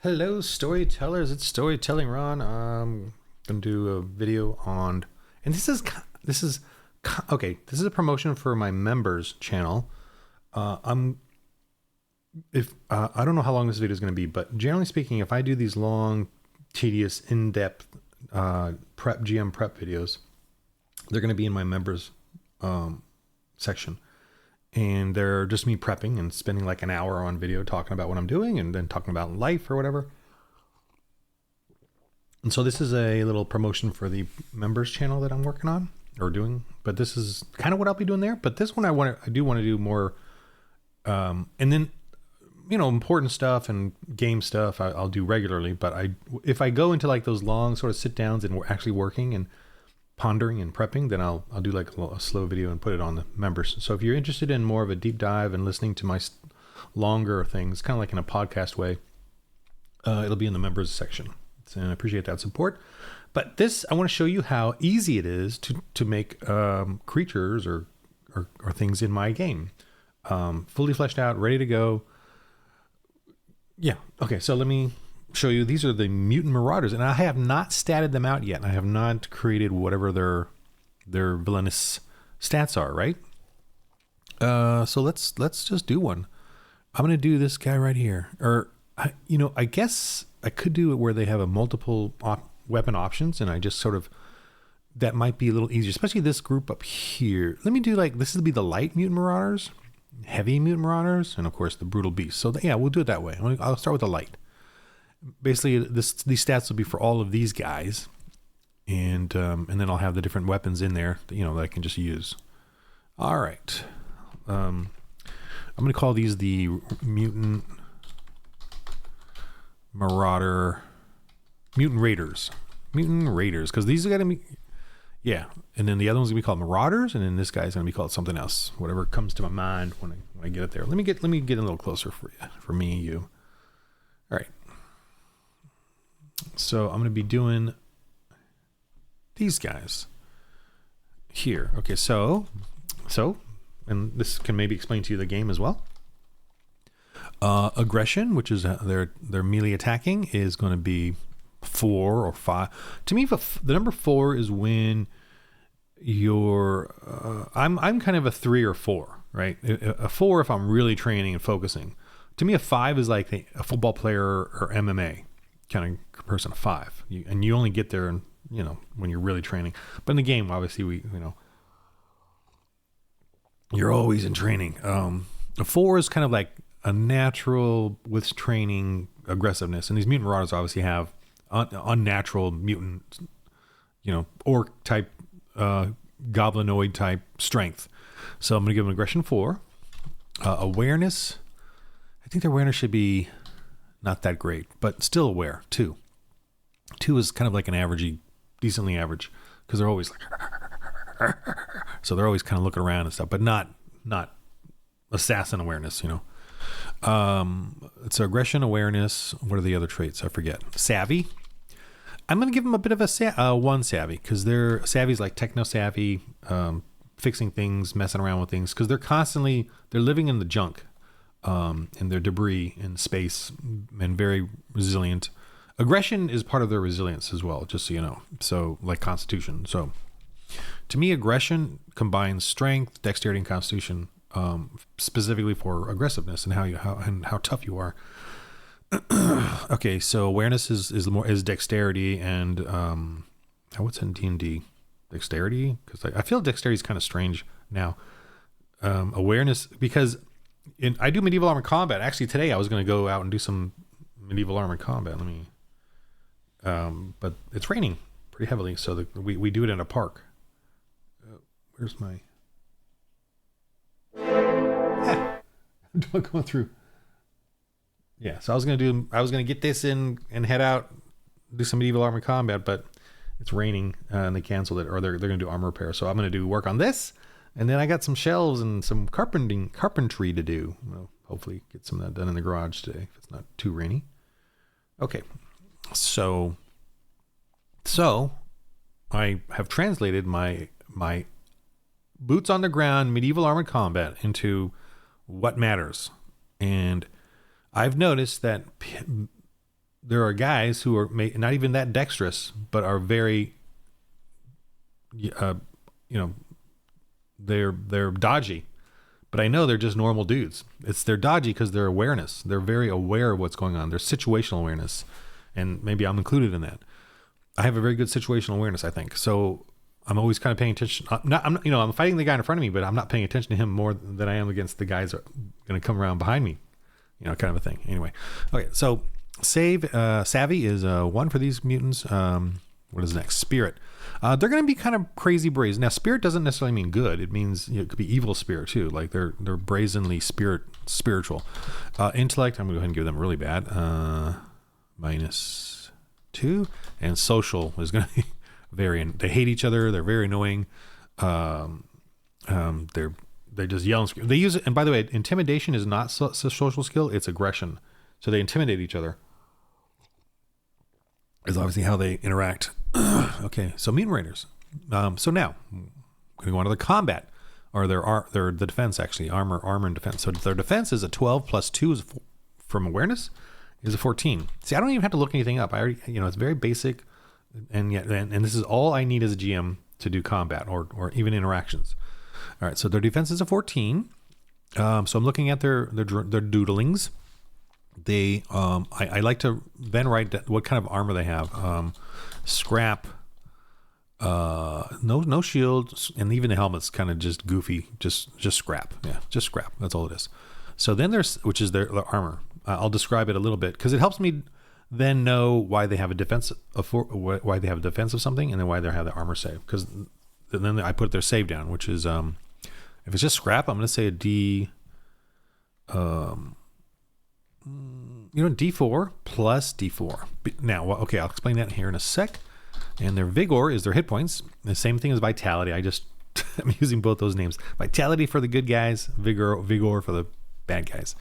Hello, storytellers. It's Storytelling Ron. I'm gonna do a video on, and okay. This is a promotion for my members channel. I don't know how long this video is gonna be, but generally speaking, if I do these long, tedious, in-depth GM prep videos, they're gonna be in my members section. And they're just me prepping and spending like an hour on video talking about what I'm doing and then talking about life or whatever. And so this is a little promotion for the members channel that I'm working on or doing. But this is kind of what I'll be doing there. But this one I do want to do more. And then, important stuff and game stuff I'll do regularly. But if I go into like those long sort of sit downs and we're actually working and pondering and prepping, then I'll do like a slow video and put it on the members. So if you're interested in more of a deep dive and listening to my longer things, kind of like in a podcast way, it'll be in the members section. And I appreciate that support. But this, I want to show you how easy it is to make creatures or things in my game. Fully fleshed out, ready to go. Yeah. Okay. So let me show you. These are the Mutant Marauders, and I have not statted them out yet. I have not created whatever their villainous stats are, right? So let's just do one. I'm gonna do this guy right here, or I guess I could do it where they have a multiple weapon options, and I just sort of, that might be a little easier, especially this group up here. Let me do like, this will be the light Mutant Marauders, heavy Mutant Marauders, and of course the brutal beast. So yeah, we'll do it that way. I'll start with the light. Basically, these stats will be for all of these guys, and then I'll have the different weapons in there, that I can just use. All right, I'm going to call these the Mutant Raiders, because these are going to be, yeah. And then the other one's going to be called Marauders, and then this guy's going to be called something else, whatever comes to my mind when I get it there. Let me get a little closer for you, for me and you. All right. So I'm going to be doing these guys here. Okay, so, and this can maybe explain to you the game as well. Aggression, which is their melee attacking, is going to be 4 or 5. To me, the number 4 is when you're. I'm kind of a 3 or 4, right? A 4 if I'm really training and focusing. To me, a 5 is like a football player or MMA kind of person. A 5, and you only get there, when you're really training. But in the game, obviously, you're always in training. A 4 is kind of like a natural with training aggressiveness, and these Mutant Marauders obviously have unnatural mutant, orc type, goblinoid type strength. So I'm going to give them aggression 4, awareness. I think their awareness should be not that great, but still aware. 2 is kind of like an averagey, decently average, because they're always like, so they're always kind of looking around and stuff, but not assassin awareness, It's aggression, awareness. What are the other traits? I forget. Savvy. I'm going to give them a bit of a 1 savvy, because they're savvy's like techno savvy, fixing things, messing around with things, because they're living in the junk. And their debris in space, and very resilient. Aggression is part of their resilience as well, just so you know. So like Constitution. So to me, aggression combines strength, dexterity, and Constitution, specifically for aggressiveness and how tough you are. Okay, so awareness is dexterity and what's in D&D? Dexterity, because I feel dexterity is kind of strange now. Awareness, because I do medieval armored combat. Actually, today I was going to go out and do some medieval armored combat. But it's raining pretty heavily, so we do it in a park. Where's my? I'm going through. Yeah, so I was gonna get this in and head out, do some medieval armored combat, but it's raining and they canceled it, or they're gonna do armor repair. So I'm gonna do work on this. And then I got some shelves and some carpentry to do. Well, hopefully get some of that done in the garage today if it's not too rainy. Okay, so I have translated my boots on the ground medieval armored combat into what matters, and I've noticed that there are guys who are not even that dexterous, but are very, they're dodgy. But I know they're just normal dudes. They're dodgy because their awareness. They're very aware of what's going on. Their situational awareness, and maybe I'm included in that. I have a very good situational awareness, I think. So I'm always kind of paying attention. I'm fighting the guy in front of me, but I'm not paying attention to him more than I am against the guys that are going to come around behind me. Kind of a thing. Anyway, okay. So savvy is 1 for these mutants. What is next? Spirit. They're going to be kind of crazy brazen. Now, spirit doesn't necessarily mean good. It means it could be evil spirit too. Like they're brazenly spiritual. Intellect. I'm going to go ahead and give them really bad. -2, and social is going to be they hate each other. They're very annoying. They just yell and scream. They use it. And by the way, intimidation is not a social skill. It's aggression. So they intimidate each other. Is obviously how they interact. Okay, so Mutant Raiders. So now, I'm going to go on to the combat, or their the defense actually, armor and defense. So their defense is a 12 plus 2 is from awareness is a 14. See, I don't even have to look anything up. I already, it's very basic, and this is all I need as a GM to do combat or even interactions. All right, so their defense is a 14. So I'm looking at their doodlings. They I like to then write what kind of armor they have. Scrap, no shield, and even the helmet's kind of just goofy, just scrap. Yeah, just scrap. That's all it is. So then which is their armor. I'll describe it a little bit because it helps me then know why they have a defense of why they have a defense of something, and then why they have the armor save. Because then I put their save down, which is if it's just scrap, I'm going to say a D. D4 plus D4. Now, okay, I'll explain that here in a sec. And their vigor is their hit points. The same thing as vitality. I'm using both those names. Vitality for the good guys, vigor for the bad guys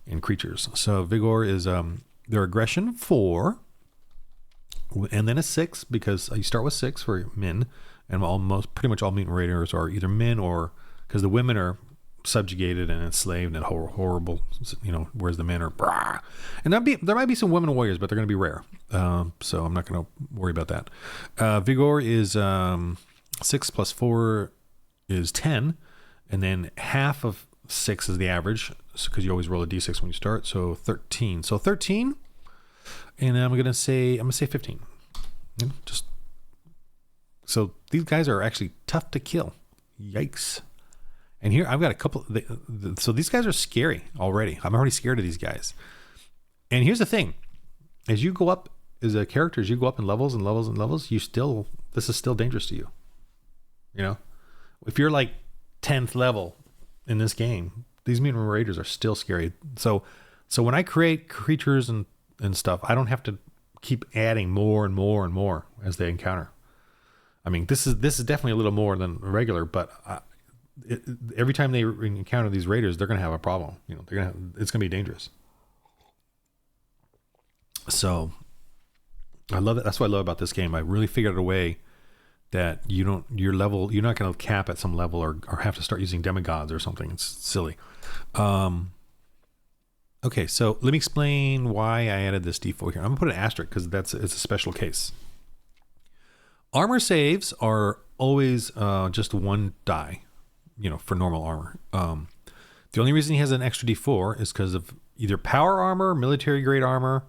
and creatures. So vigor is their aggression 4, and then a 6 because you start with 6 for men, and pretty much all mutant raiders are either men or because the women are subjugated and enslaved and horrible, whereas the men are brah. And there might be some women warriors, but they're going to be rare. So I'm not going to worry about that. Vigor is 6 plus 4 is 10, and then half of 6 is the average, because you always roll a d6 when you start. So 13. So 13, and I'm going to say 15. So these guys are actually tough to kill. Yikes. And here I've got a couple. So these guys are scary already. I'm already scared of these guys. And here's the thing: as you go up as a character, as you go up in levels and levels and levels, this is still dangerous to you. If you're like 10th level in this game, these mutant raiders are still scary. So when I create creatures and stuff, I don't have to keep adding more and more and more as they encounter. I mean, this is definitely a little more than regular, but every time they encounter these raiders, they're going to have a problem. It's going to be dangerous. So I love it. That's what I love about this game. I really figured out a way that you're not going to cap at some level or have to start using demigods or something. It's silly. Okay, so let me explain why I added this D4 here. I'm going to put an asterisk because it's a special case. Armor saves are always just 1 die. For normal armor. The only reason he has an extra D4 is because of either power armor, military grade armor,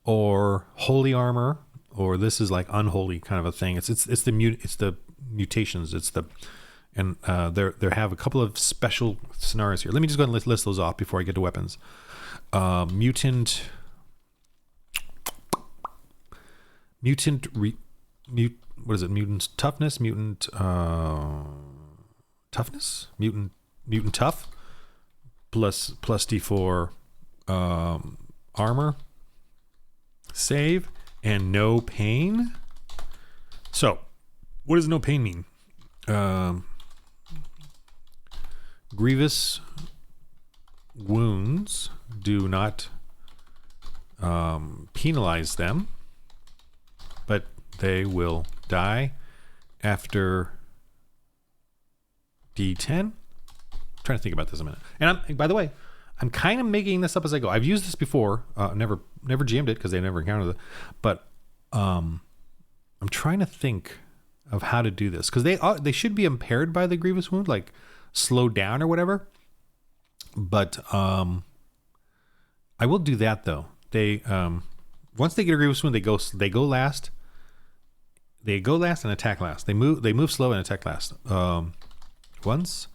or holy armor, or this is like unholy kind of a thing. It's the mutations. They have a couple of special scenarios here. Let me just go ahead and list those off before I get to weapons. Mutant what is it? Mutant toughness, mutant toughness, mutant tough, plus D4 armor, save, and no pain. So, what does no pain mean? Grievous wounds do not penalize them, but they will die after D10. I'm trying to think about this a minute. And by the way, I'm kind of making this up as I go. I've used this before. Never GM'd it because they never encountered it. But I'm trying to think of how to do this because they should be impaired by the grievous wound, like slowed down or whatever. But I will do that though. They once they get a grievous wound, they go last. They go last and attack last. They move slow and attack last. Once.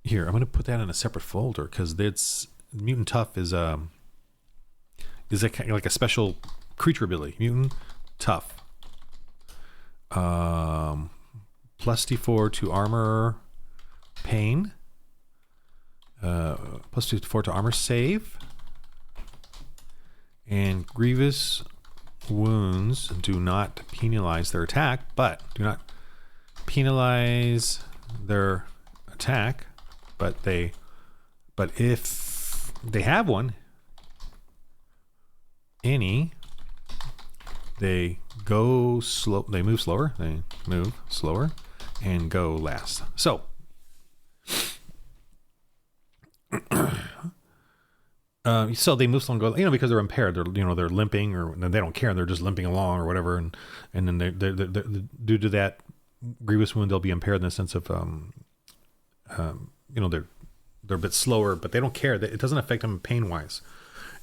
Here, I'm going to put that in a separate folder because it's Mutant Tough is like a special creature ability. Mutant Tough. Plus D4 to armor pain. Plus D4 to armor save. And grievous wounds do not penalize their attack, but do not penalize their attack. But if they have one, they go slow. They move slower. They move slower, and go last. So, so they move slow and go. Because they're impaired. They're they're limping, or they don't care. They're just limping along or whatever. And then they due to that grievous wound, they'll be impaired in the sense of they're a bit slower, but they don't care. It doesn't affect them pain wise,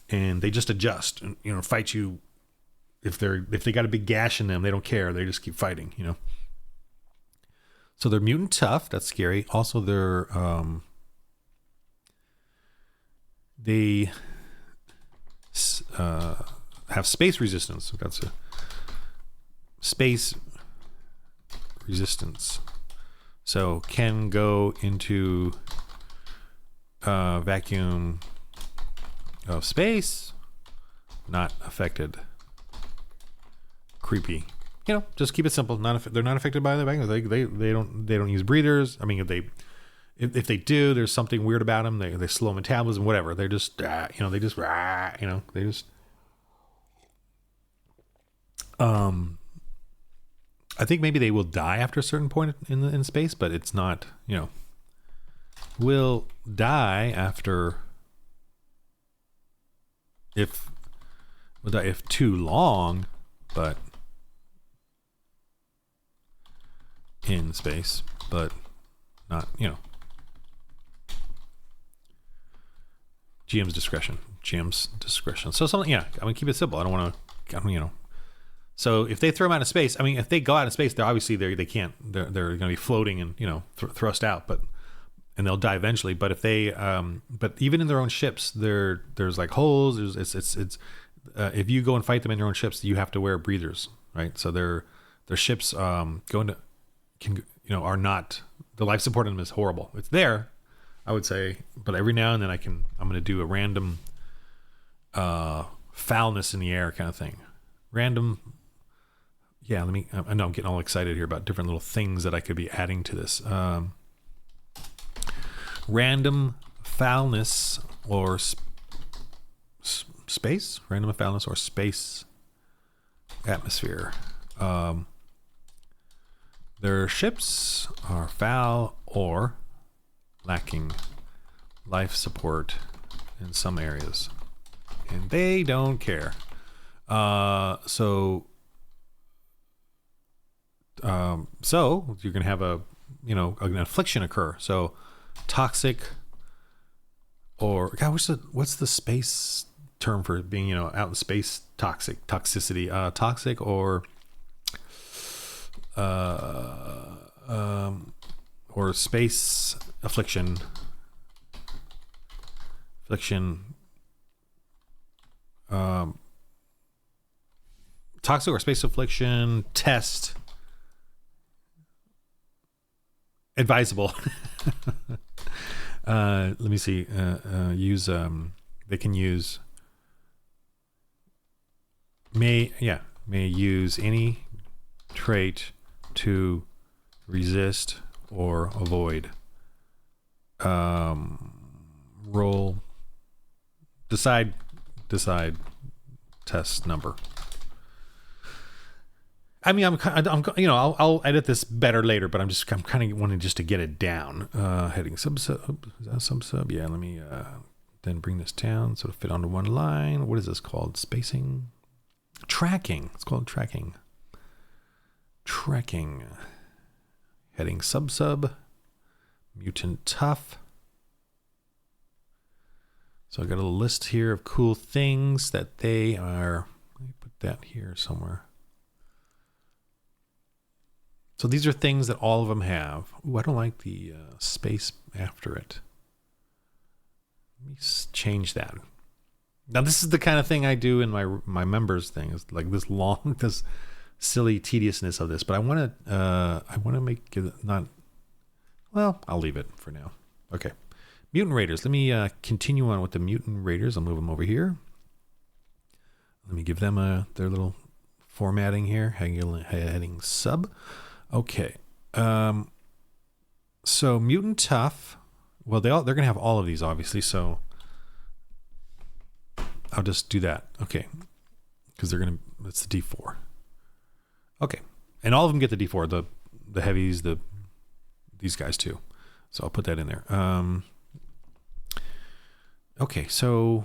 and they just adjust and fight you. If they got a big gash in them, they don't care. They just keep fighting. So they're mutant tough. That's scary. Also, they have space resistance. That's a space resistance. So can go into vacuum of space, not affected. Creepy. Just keep it simple. They're not affected by the vacuum. They don't use breathers. I mean, if they do, there's something weird about them. They slow metabolism, whatever. They're just they just I think maybe they will die after a certain point in space, but it's not, will die after if too long, but in space, but not, GM's discretion. So something, I'm gonna keep it simple. I don't want to, So if they throw them out of space, if they go out of space, they're obviously they can't. They're going to be floating and thrust out, and they'll die eventually. But if they, but even in their own ships, there's like holes. It's if you go and fight them in your own ships, you have to wear breathers, right? So their ships are not, the life support on them is horrible. It's there, I would say, but every now and then I'm going to do a random foulness in the air kind of thing, random. Yeah, I know I'm getting all excited here about different little things that I could be adding to this. Random foulness or space? Random foulness or space atmosphere. Their ships are foul or lacking life support in some areas. And they don't care. So you're gonna have an affliction occur. So toxic, or God, what's the space term for being out in space? Toxicity, toxic or space affliction. Toxic or space affliction test. Advisable. Let me see. Use they can use may use any trait to resist or avoid. Roll. Decide test number. I mean, I'm you know, I'll edit this better later, but I'm kind of wanting just to get it down. Heading sub, is that sub? Yeah, let me then bring this down so it'll fit onto one line. What is this called? Spacing? Tracking. It's called tracking. Tracking. Heading sub. Mutant tough. So I got a list here of cool things that they are. Let me put that here somewhere. So these are things that all of them have. Ooh, I don't like the space after it. Let me change that. Now this is the kind of thing I do in my members thing. It's like this long, this silly tediousness of this. But I want to make it not. Well, I'll leave it for now. Okay, Mutant Raiders. Let me continue on with the Mutant Raiders. I'll move them over here. Let me give them their little formatting here. Heading sub. Okay. So Mutant Tough. Well, they're gonna have all of these, obviously. So I'll just do that. Okay, because it's the D4. Okay, and all of them get the D4. The heavies, these guys too. So I'll put that in there. Okay, so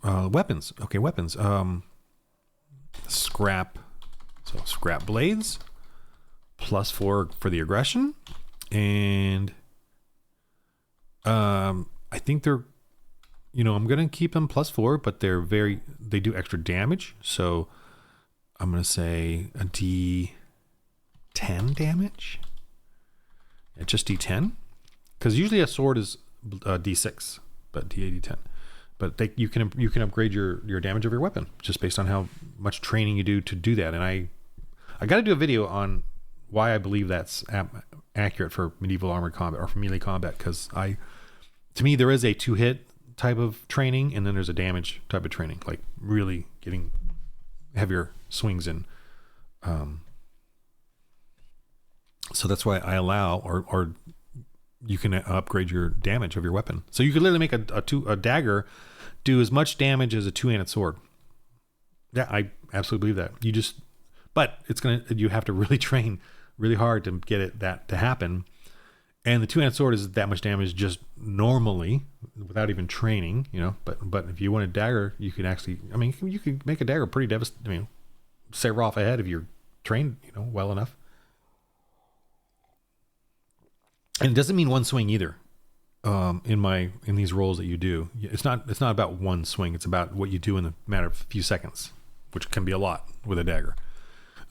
weapons. Okay, weapons. Scrap. So scrap blades, +4 for the aggression, and I think they're, I'm gonna keep them +4, but they do extra damage. So I'm gonna say a D10 damage. Yeah, just D10, because usually a sword is D6, but D10. But you can upgrade your damage of your weapon just based on how much training you do to do that. And I got to do a video on why I believe that's accurate for medieval armored combat or for melee combat, because to me there is a 2-hit type of training and then there's a damage type of training, like really getting heavier swings in. So that's why I allow or you can upgrade your damage of your weapon. So you could literally make a dagger do as much damage as a 2-handed sword. Yeah, I absolutely believe that. But you have to really train really hard to get that to happen. And the 2-handed sword is that much damage just normally without even training, But if you want a dagger, you can actually. I mean, you can make a dagger pretty devastating. I mean, sever off a head if you're trained, well enough. And it doesn't mean one swing either. In these roles that you do, it's not about one swing. It's about what you do in a matter of a few seconds, which can be a lot with a dagger.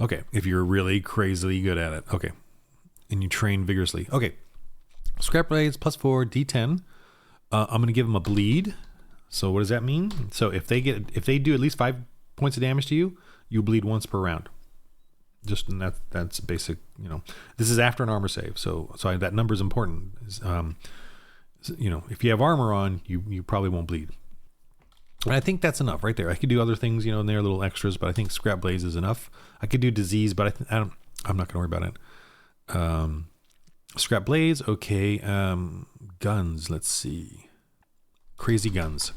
Okay, if you're really crazily good at it. Okay, and you train vigorously. Okay, scrap blades +4 D10. I'm going to give them a bleed. So what does that mean? So if they do at least 5 points of damage to you, you bleed once per round. Just that's basic. This is after an armor save. So that number is important. If you have armor on, you probably won't bleed. And I think that's enough right there. I could do other things, and they're little extras, but I think scrap blades is enough. I could do disease, but I'm not going to worry about it. Scrap blades, okay. Guns, let's see. Crazy guns.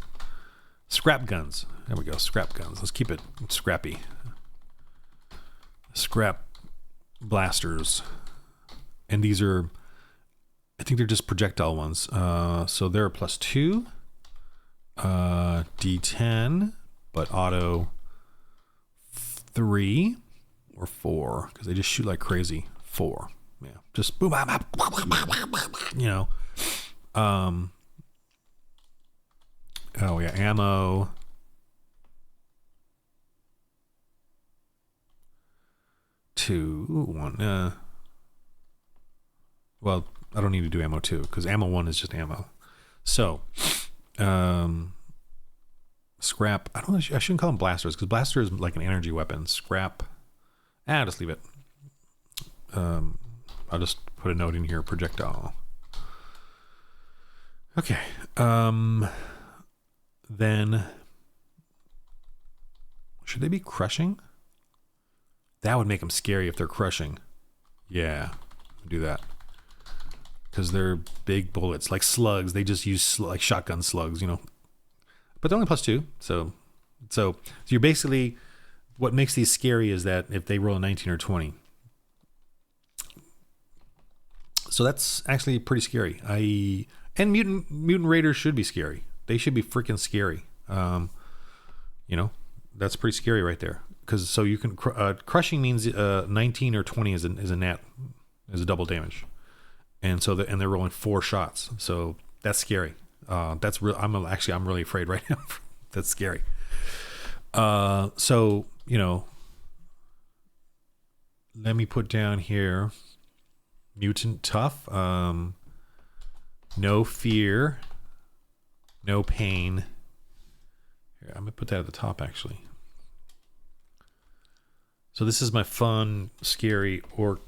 Scrap guns. There we go. Scrap guns. Let's keep it scrappy. Scrap blasters. And these are, I think they're just projectile ones. So they're a +2. D10, but auto 3 or 4, because they just shoot like crazy. 4. Yeah. Just boom, bam, bam, oh yeah, ammo. One. Well, I don't need to do ammo 2 because ammo 1 is just ammo. So, scrap. I shouldn't call them blasters because blaster is like an energy weapon. Scrap. I'll just leave it. I'll just put a note in here. Projectile. Okay. Then should they be crushing? That would make them scary if they're crushing. Yeah, do that. Because they're big bullets, like slugs. They just use like shotgun slugs, But they're only +2, so you're basically what makes these scary is that if they roll a 19 or 20. So that's actually pretty scary. And mutant raiders should be scary. They should be freaking scary. That's pretty scary right there. Because so you can crushing means 19 or 20 is a double damage, and so they're rolling 4 shots. So that's scary. That's real. I'm really afraid right now. That's scary. So let me put down here. Mutant tough. No fear. No pain. Here, I'm gonna put that at the top actually. So this is my fun, scary orc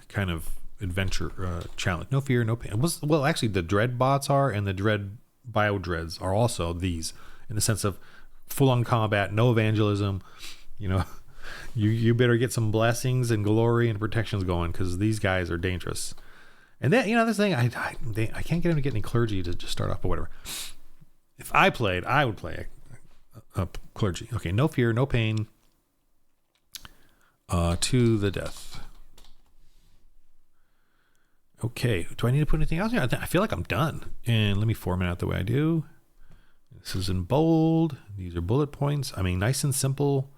kind of adventure challenge. No fear, no pain. Actually, the dread bots are, and the dread bio dreads are also these, in the sense of full-on combat, no evangelism. You better get some blessings and glory and protections going, because these guys are dangerous. And then this thing, I can't get him to get any clergy to just start off, but whatever. If I played, I would play a clergy. Okay, no fear, no pain. To the death. Okay, do I need to put anything else here? I feel like I'm done. And let me format it the way I do. This is in bold. These are bullet points. I mean, nice and simple.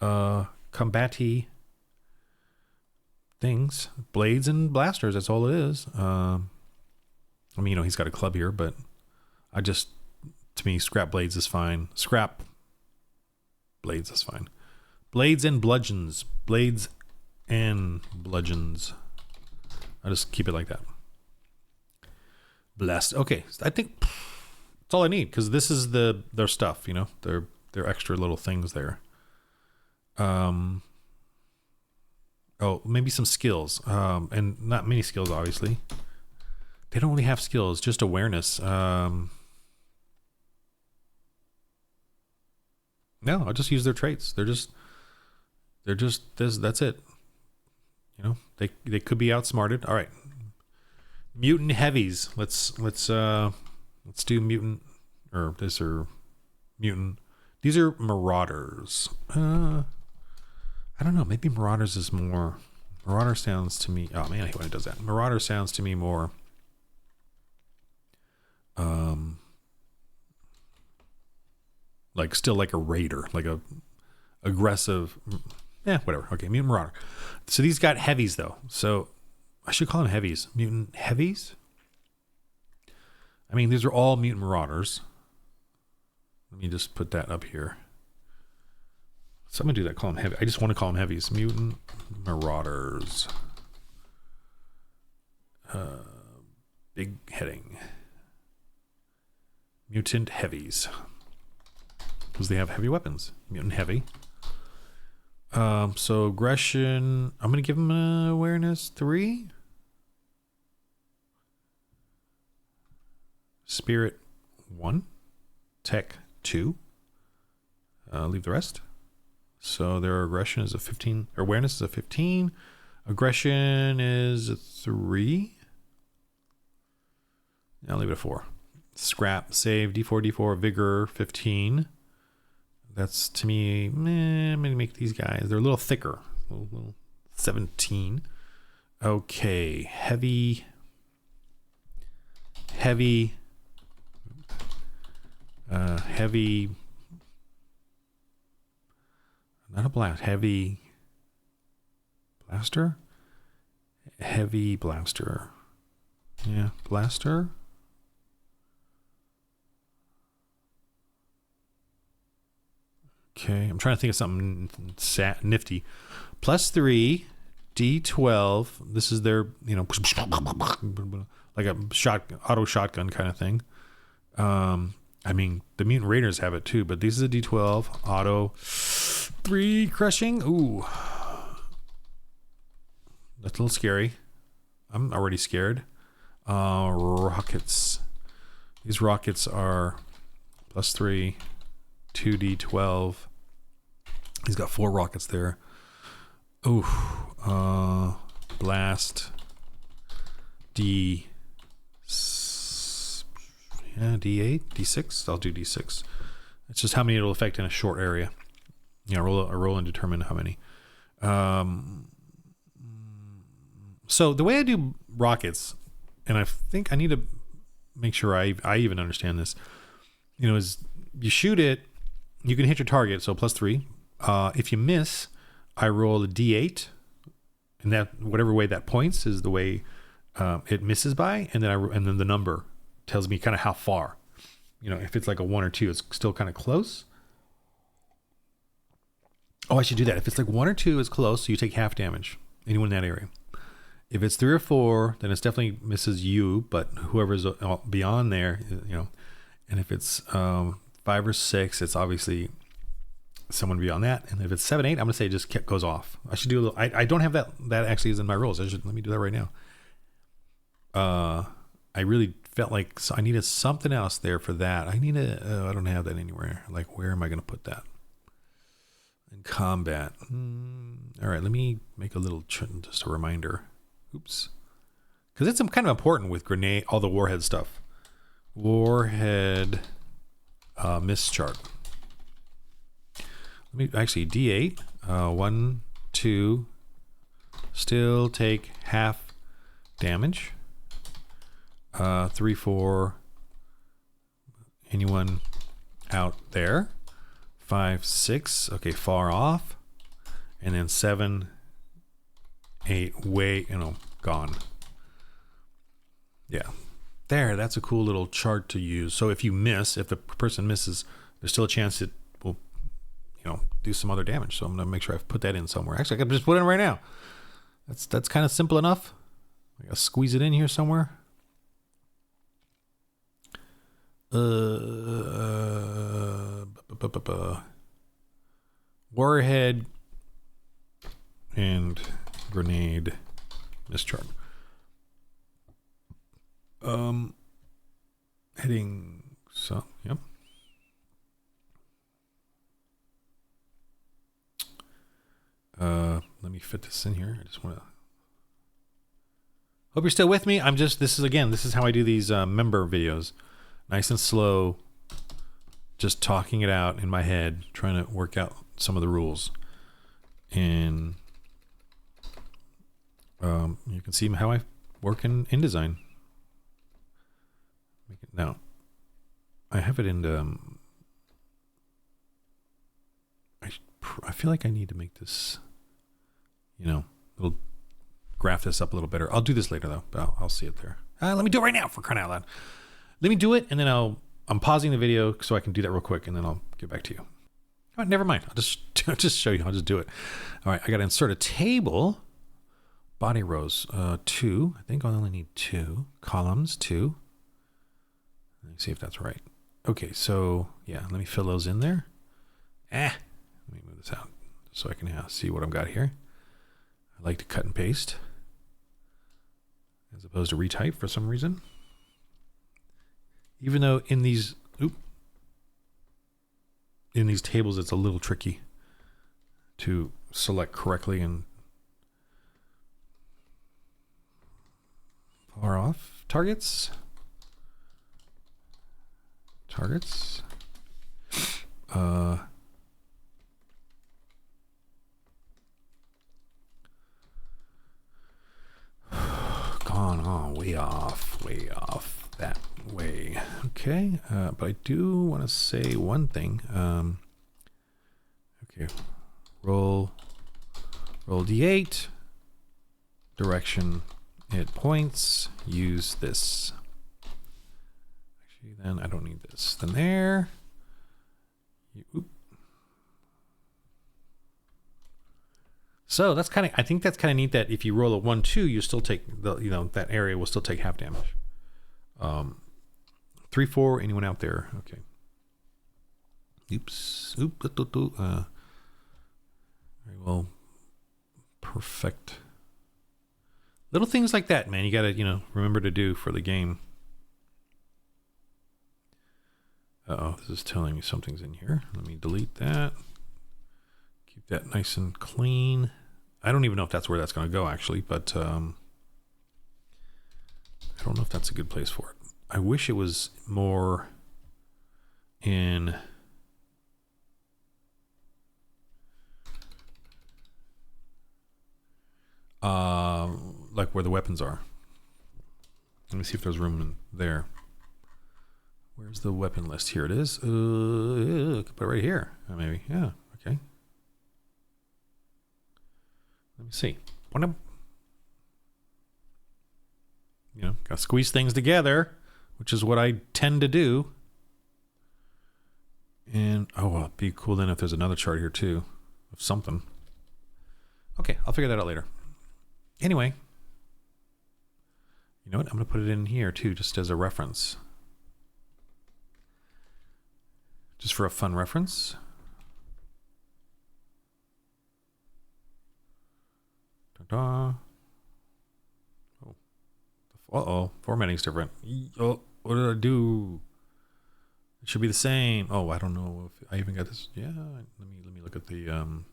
Combat-y things. Blades and blasters, that's all it is. He's got a club here, but to me, scrap blades is fine. Scrap blades is fine. Blades and bludgeons. Blades and bludgeons. I'll just keep it like that. Blessed. Okay, I think that's all I need, because this is their stuff, their extra little things there. Maybe some skills. And not many skills, obviously. They don't really have skills, just awareness. No, I'll just use their traits. They're just this. That's it. They could be outsmarted. All right, mutant heavies. Let's do mutant or mutant. These are marauders. I don't know. Maybe marauders is more. Marauder sounds to me. Oh man, I hate when it does that. Marauder sounds to me more. Still like a raider, like a aggressive. Whatever. Okay, mutant marauder. So these got heavies though. So I should call them heavies. Mutant heavies. I mean, these are all mutant marauders. Let me just put that up here. So I'm gonna do that. Call them heavy. I just want to call them heavies. Mutant marauders. Big heading. Mutant heavies. Because they have heavy weapons. Mutant heavy. So aggression, I'm going to give him awareness 3. Spirit 1. Tech 2. Leave the rest. So their aggression is a 15. Or awareness is a 15. Aggression is a 3. I'll leave it a 4. Scrap, save, D4, vigor 15. That's to me, I'm going to make these guys, they're a little thicker. Little 17. Okay, heavy. Not a blast, heavy blaster? Heavy blaster. Yeah, blaster. Okay, I'm trying to think of something nifty. +3, D12. This is their, like a auto shotgun kind of thing. I mean, the Mutant Raiders have it too, but this is a D12 auto 3 crushing. Ooh, that's a little scary. I'm already scared. Rockets. These rockets are +3, 2D12. He's got 4 rockets there. Ooh, blast. D. Yeah, D8, D6. I'll do D6. It's just how many it'll affect in a short area. Yeah, roll and determine how many. So the way I do rockets, and I think I need to make sure I even understand this, is you shoot it, you can hit your target, so +3. If you miss, I roll a d8, and that whatever way that points is the way it misses by, and then the number tells me kind of how far. If it's like a 1 or 2, it's still kind of close. Oh, I should do that. If it's like 1 or 2, it's close, so you take half damage. Anyone in that area. If it's 3 or 4, then it's definitely misses you, but whoever's beyond there, And if it's 5 or 6, it's obviously someone beyond that. And if it's 7, 8, I'm gonna say it just goes off. I should do a little. I don't have that. That actually is in my rolls. Let me do that right now. I really felt like I needed something else there for that. I don't have that anywhere. Like, where am I gonna put that? In combat. All right, let me make a little just a reminder. Oops, because it's kind of important with grenade, all the warhead stuff. Warhead miss chart. Let me actually D8. 1, 2. Still take half damage. 3, 4. Anyone out there? 5, 6. Okay, far off. And then 7, 8. Way, gone. Yeah. There, that's a cool little chart to use. So if the person misses, there's still a chance it will, do some other damage. So I'm gonna make sure I've put that in somewhere. Actually, I can just put it in right now. That's kind of simple enough. I gotta squeeze it in here somewhere. Warhead and grenade mischart. Heading, so, yep. Let me fit this in here. I just want to hope you're still with me. This is how I do these member videos. Nice and slow, just talking it out in my head, trying to work out some of the rules. And you can see how I work in InDesign. Now, I have it in. I feel like I need to make this, little graph this up a little better. I'll do this later though. But I'll see it there. Let me do it right now, for crying out loud. Let me do it, and then I'm pausing the video so I can do that real quick, and then I'll get back to you. All right, never mind. I'll just show you. I'll just do it. All right, I got to insert a table. Body rows 2. I think I only need 2 columns. 2. Let me see if that's right. Okay, so yeah, let me fill those in there. Let me move this out so I can see what I've got here. I like to cut and paste as opposed to retype for some reason. Even though in these tables it's a little tricky to select correctly and far off targets. Gone on way off that way. Okay, but I do want to say one thing. Okay, roll d8. Direction it points. Use this. Actually, then I don't need this. Then there. So that's I think that's kind of neat that if you roll a 1, 2, you still take that area will still take half damage. 3, 4, anyone out there? Okay. Oops. Very well. Perfect. Little things like that, man. You got to, remember to do for the game. Uh-oh, this is telling me something's in here. Let me delete that. Keep that nice and clean. I don't even know if that's where that's going to go, actually, but I don't know if that's a good place for it. I wish it was more in like where the weapons are. Let me see if there's room in there. Where's the weapon list? Here it is. Could put it right here. Maybe. Yeah. Okay. Let me see. You know, gotta squeeze things together, which is what I tend to do. And oh, well, it'd be cool then if there's another chart here too of something. Okay, I'll figure that out later. Anyway, you know what? I'm gonna put it in here too, just as a reference. Just for a fun reference. Ta-da. Oh. Uh-oh. Formatting's different. Oh, what did I do? It should be the same. Oh, I don't know if I even got this. Yeah, let me look at the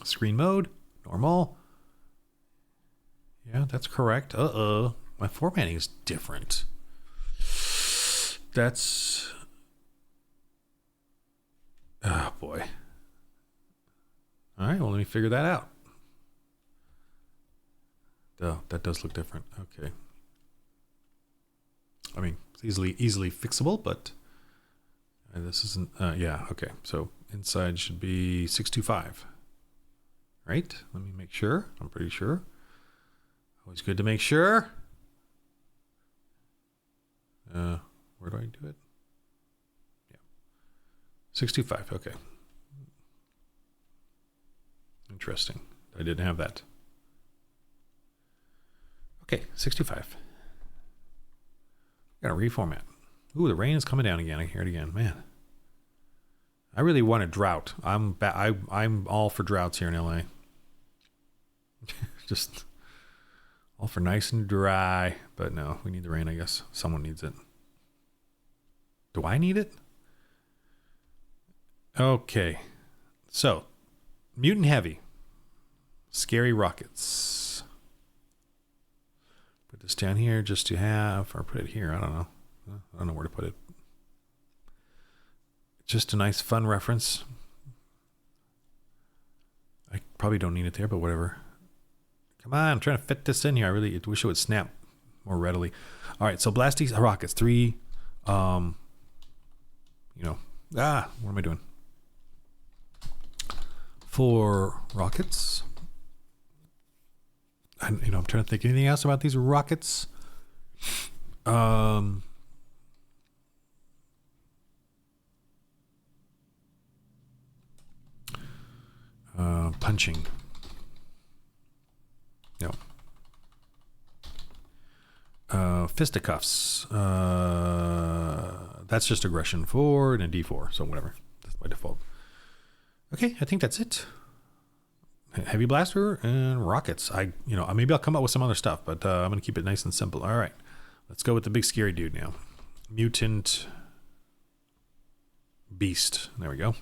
screen mode. Normal. Yeah, that's correct. Uh-oh. My formatting is different. That's... Oh, boy. All right, well, let me figure that out. Oh, that does look different. Okay. I mean, it's easily fixable, but this isn't... yeah, okay. So inside should be 625. Right? Let me make sure. I'm pretty sure. Always good to make sure. Where do I do it? 625, okay. Interesting. I didn't have that. Okay, 625. Gotta reformat. Ooh, the rain is coming down again. I hear it again. Man. I really want a drought. I'm all for droughts here in LA. Just all for nice and dry. But no, we need the rain, I guess. Someone needs it. Do I need it? Okay, so Mutant Heavy, Scary Rockets. Put this down here just to have, or put it here. I don't know. I don't know where to put it. Just a nice fun reference. I probably don't need it there, but whatever. Come on, I'm trying to fit this in here. I really wish it would snap more readily. All right, so blast these rockets. 3, what am I doing? 4 rockets. I'm trying to think anything else about these rockets. Punching. No. Fisticuffs. That's just aggression 4 and a D4, so whatever. That's by default. Okay, I think that's it. Heavy blaster and rockets. Maybe I'll come up with some other stuff, but I'm gonna keep it nice and simple. All right, let's go with the big scary dude now. Mutant Beast. There we go.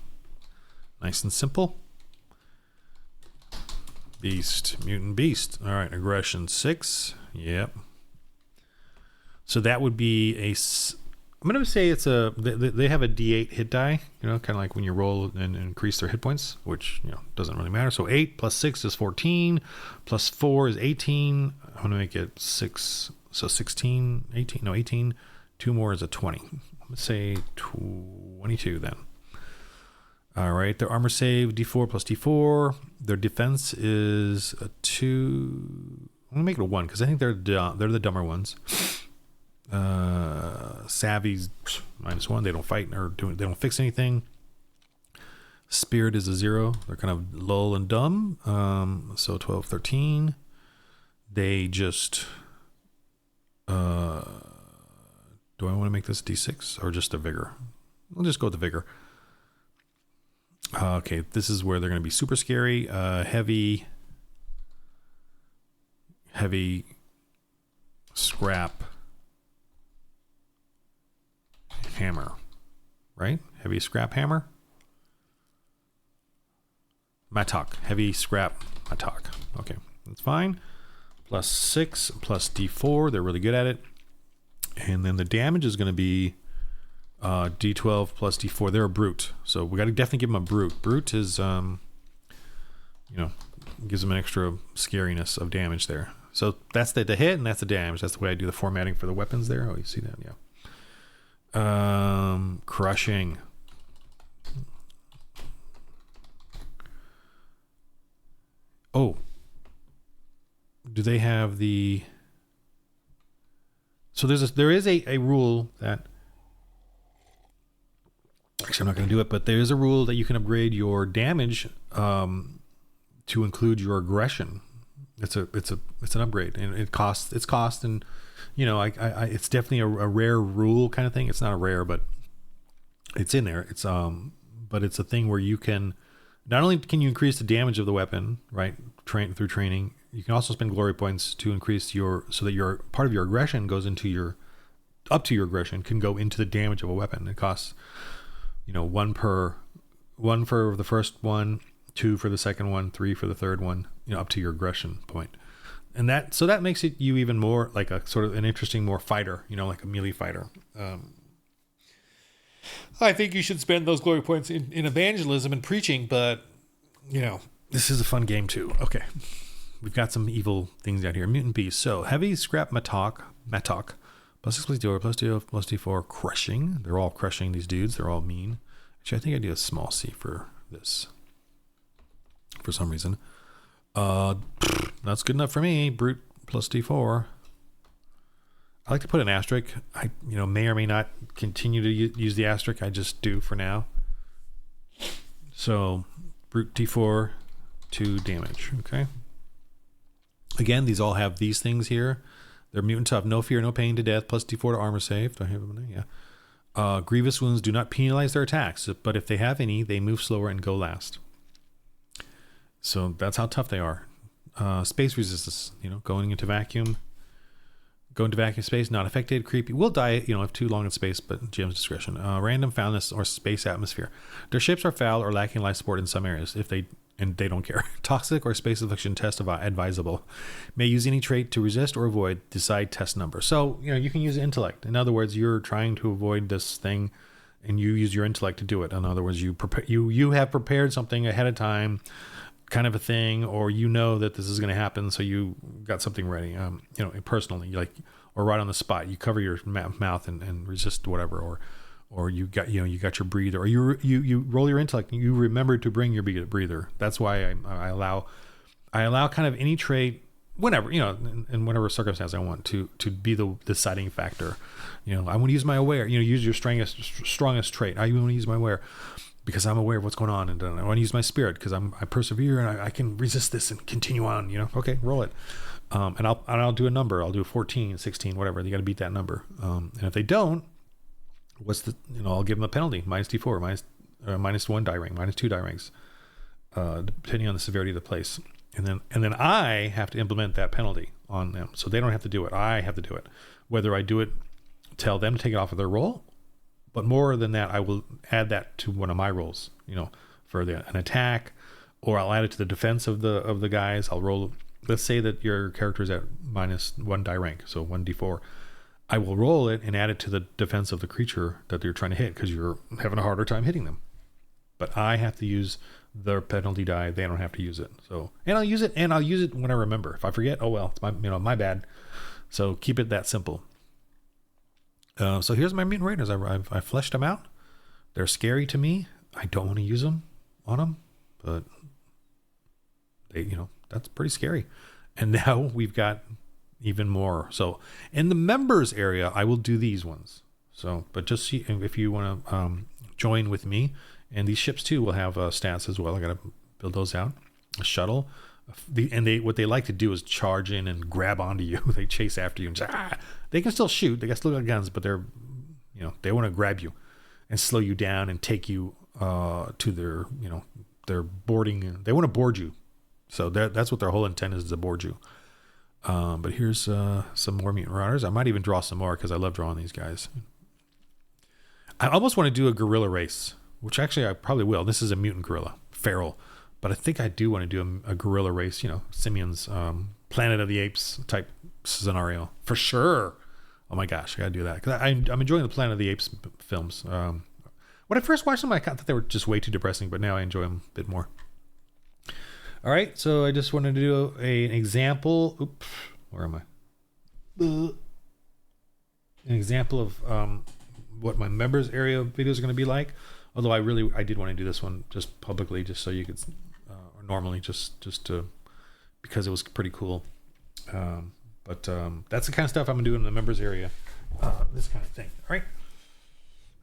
Nice and simple. Beast, Mutant Beast. All right, aggression 6. Yep. So that would be I'm going to say it's they have a D8 hit die, kind of like when you roll and increase their hit points, which, doesn't really matter. So 8 plus 6 is 14, plus 4 is 18. I'm going to make it 6, so 16, 18, no, 18. 2 more is a 20. Let's say 22 then. All right, their armor save, D4 plus D4. Their defense is a 2. I'm going to make it a 1 because I think they're the dumber ones. Savvy's -1. They don't fight they don't fix anything. Spirit is a 0. They're kind of lull and dumb. So 12, 13. They just do I want to make this D6 or just a vigor? We'll just go with the vigor. Okay, this is where they're going to be super scary. Heavy scrap hammer, right? Heavy scrap hammer. Mattock. Heavy scrap mattock. Okay, that's fine. Plus 6 plus D4. They're really good at it. And then the damage is going to be D12 plus D4. They're a brute, so we got to definitely give them a brute. Brute is, gives them an extra scariness of damage there. So that's the hit and that's the damage. That's the way I do the formatting for the weapons there. Oh, you see that? Yeah. Crushing. Oh, do they have the? So there is a rule that. Actually, I'm not going to do it, but there is a rule that you can upgrade your damage to include your aggression. It's an upgrade, and it's cost, and it's definitely a rare rule kind of thing. It's not a rare, but it's in there. But it's a thing where you can. Not only can you increase the damage of the weapon, right, through training, you can also spend glory points to increase so that your part of your aggression goes into up to your aggression can go into the damage of a weapon. It costs, one for the first one, 2 for the second one, 3 for the third one, up to your aggression point. And that makes it you even more like a sort of an interesting, more fighter, like a melee fighter. I think you should spend those glory points in evangelism and preaching, but this is a fun game too. Okay. We've got some evil things out here. Mutant beast. So heavy scrap matok, +6 +0, +2, +d4, crushing. They're all crushing, these dudes. They're all mean. Actually, I think I do a small c for this for some reason. That's good enough for me. Brute +d4. I like to put an asterisk. I may or may not continue to use the asterisk. I just do for now. So brute d4, 2 damage. Okay. Again, these all have these things here. They're mutant tough. No fear, no pain to death. +d4 to armor save. Do I have them? Yeah. Grievous wounds do not penalize their attacks, but if they have any, they move slower and go last. So that's how tough they are. Space resistance. Going into vacuum. Go into vacuum space, not affected. Creepy. Will die, if too long in space, but GM's discretion. Random foulness or space atmosphere. Their ships are foul or lacking life support in some areas. They don't care. Toxic or space affliction test advisable. May use any trait to resist or avoid. Decide test number. So, you can use intellect. In other words, you're trying to avoid this thing and you use your intellect to do it. In other words, you have prepared something ahead of time, kind of a thing, or that this is going to happen, so you got something ready. Personally, or right on the spot, you cover your mouth and resist whatever, or you got your breather, or you roll your intellect and you remember to bring your breather. That's why I allow kind of any trait, whenever in whatever circumstance I want to be the deciding factor. I want to use my aware. Use your strongest trait. I want to use my aware because I'm aware of what's going on, and I want to use my spirit because I persevere and I can resist this and continue on. Okay, roll it. And I'll do a number. I'll do 14, 16, whatever. You got to beat that number. And if they don't, I'll give them a penalty. -d4, -1 die rank, -2 die ranks, depending on the severity of the place. And then I have to implement that penalty on them. So they don't have to do it. I have to do it. Whether I do it, tell them to take it off of their roll, but more than that, I will add that to one of my rolls, for an attack, or I'll add it to the defense of the guys. I'll roll. Let's say that your character is at -1 die rank, so 1d4. I will roll it and add it to the defense of the creature that you're trying to hit because you're having a harder time hitting them. But I have to use their penalty die. They don't have to use it. So, and I'll use it when I remember. If I forget, oh well, it's my bad. So keep it that simple. So here's my mutant raiders. I fleshed them out. They're scary to me. I don't want to use them on them, but they, that's pretty scary. And now we've got even more. So in the members area, I will do these ones. So, but just see if you want to join with me, and these ships too will have stats as well. I got to build those out. A shuttle, what they like to do is charge in and grab onto you. They chase after you and say, they can still shoot. They got still got guns, but they're, they want to grab you and slow you down and take you to their boarding. They want to board you. So that's what their whole intent is to board you. But here's some more mutant marauders. I might even draw some more because I love drawing these guys. I almost want to do a gorilla race, which actually I probably will. This is a mutant gorilla, feral. But I think I do want to do a gorilla race, Simeon's Planet of the Apes type scenario. For sure. Oh my gosh, I got to do that. Because I'm enjoying the Planet of the Apes films. When I first watched them, I thought they were just way too depressing, but now I enjoy them a bit more. All right, so I just wanted to do an example. Oops, where am I? An example of what my members area videos are going to be like. Although I did want to do this one just publicly, just so you could, or normally just to, because it was pretty cool. But that's the kind of stuff I'm gonna do in the members area. This kind of thing, all right?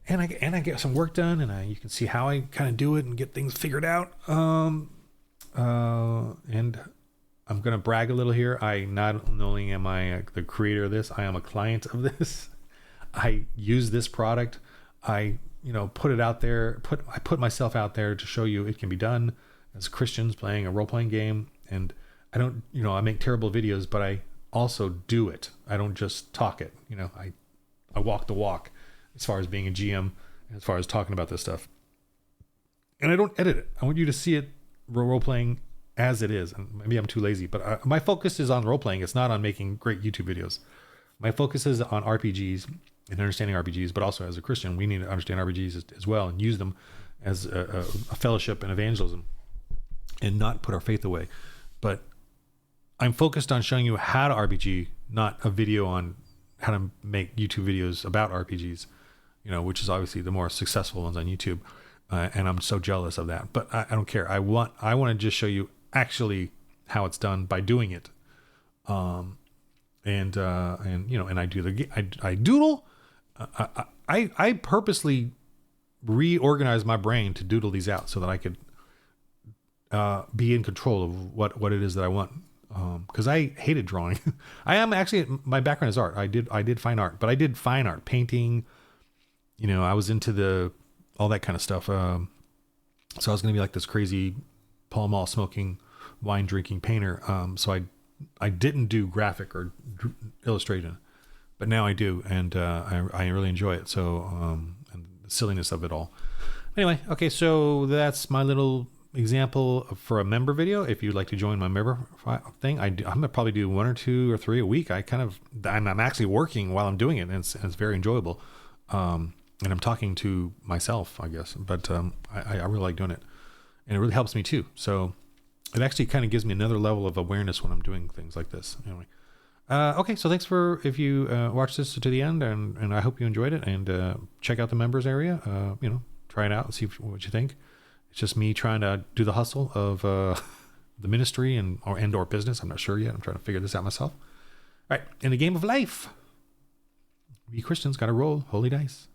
And I get some work done, and you can see how I kind of do it and get things figured out. And I'm gonna brag a little here. I not only am I the creator of this, I am a client of this. I use this product. I put it out there. I put myself out there to show you it can be done as Christians playing a role-playing game. And I don't, I make terrible videos, but I also do it. I don't just talk it. I walk the walk as far as being a GM, as far as talking about this stuff. And I don't edit it. I want you to see it role-playing as it is. And maybe I'm too lazy, but my focus is on role-playing. It's not on making great YouTube videos. My focus is on RPGs and understanding RPGs, but also as a Christian, we need to understand RPGs as well and use them as a fellowship and evangelism and not put our faith away. But I'm focused on showing you how to RPG, not a video on how to make YouTube videos about RPGs, which is obviously the more successful ones on YouTube. And I'm so jealous of that, but I don't care. I want to just show you actually how it's done by doing it. And I do I doodle. I purposely reorganize my brain to doodle these out so that I could be in control of what it is that I want. Because I hated drawing. I am actually, my background is art. I did fine art, but I did fine art, painting. I was into all that kind of stuff. So I was going to be like this crazy Pall Mall smoking, wine drinking painter. So I didn't do graphic or illustration, but now I do, and I really enjoy it. So and the silliness of it all. Anyway, okay, so that's my little example for a member video. If you'd like to join my member thing, I'm gonna probably do 1 or 2 or 3 a week. I'm actually working while I'm doing it, and it's very enjoyable. And I'm talking to myself, I guess, but I really like doing it, and it really helps me too. So it actually kind of gives me another level of awareness when I'm doing things like this. Anyway, okay, so thanks if you watched this to the end, and I hope you enjoyed it, and check out the members area. Try it out and see what you think. It's just me trying to do the hustle of the ministry and or business. I'm not sure yet. I'm trying to figure this out myself. All right, in the game of life, we Christians got to roll holy dice.